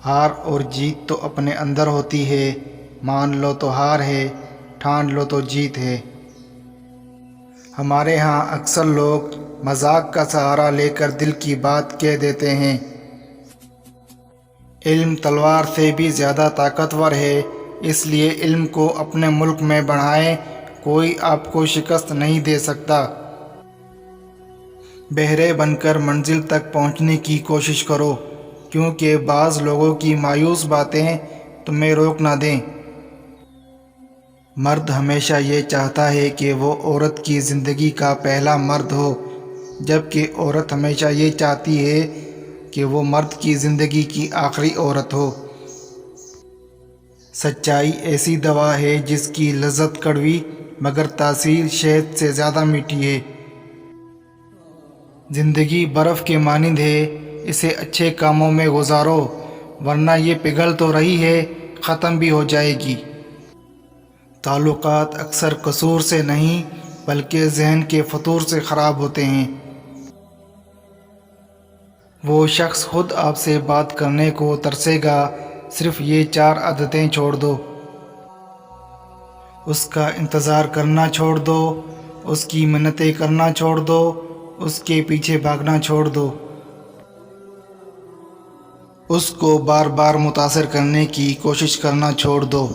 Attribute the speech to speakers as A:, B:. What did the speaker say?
A: ہار اور جیت تو اپنے اندر ہوتی ہے، مان لو تو ہار ہے، ٹھان لو تو جیت ہے۔ ہمارے ہاں اکثر لوگ مذاق کا سہارا لے کر دل کی بات کہہ دیتے ہیں۔ علم تلوار سے بھی زیادہ طاقتور ہے، اس لیے علم کو اپنے ملک میں بڑھائیں، کوئی آپ کو شکست نہیں دے سکتا۔ بہرے بن کر منزل تک پہنچنے کی کوشش کرو، کیونکہ بعض لوگوں کی مایوس باتیں تمہیں روک نہ دیں۔ مرد ہمیشہ یہ چاہتا ہے کہ وہ عورت کی زندگی کا پہلا مرد ہو، جبکہ عورت ہمیشہ یہ چاہتی ہے کہ وہ مرد کی زندگی کی آخری عورت ہو۔ سچائی ایسی دوا ہے جس کی لذت کڑوی مگر تاثیر شہد سے زیادہ میٹھی ہے۔ زندگی برف کے مانند ہے، اسے اچھے کاموں میں گزارو، ورنہ یہ پگھل تو رہی ہے، ختم بھی ہو جائے گی۔ تعلقات اکثر قصور سے نہیں بلکہ ذہن کے فطور سے خراب ہوتے ہیں۔ وہ شخص خود آپ سے بات کرنے کو ترسے گا، صرف یہ 4 عادتیں چھوڑ دو۔ اس کا انتظار کرنا چھوڑ دو، اس کی منتیں کرنا چھوڑ دو، اس کے پیچھے بھاگنا چھوڑ دو، اس کو بار بار متاثر کرنے کی کوشش کرنا چھوڑ دو۔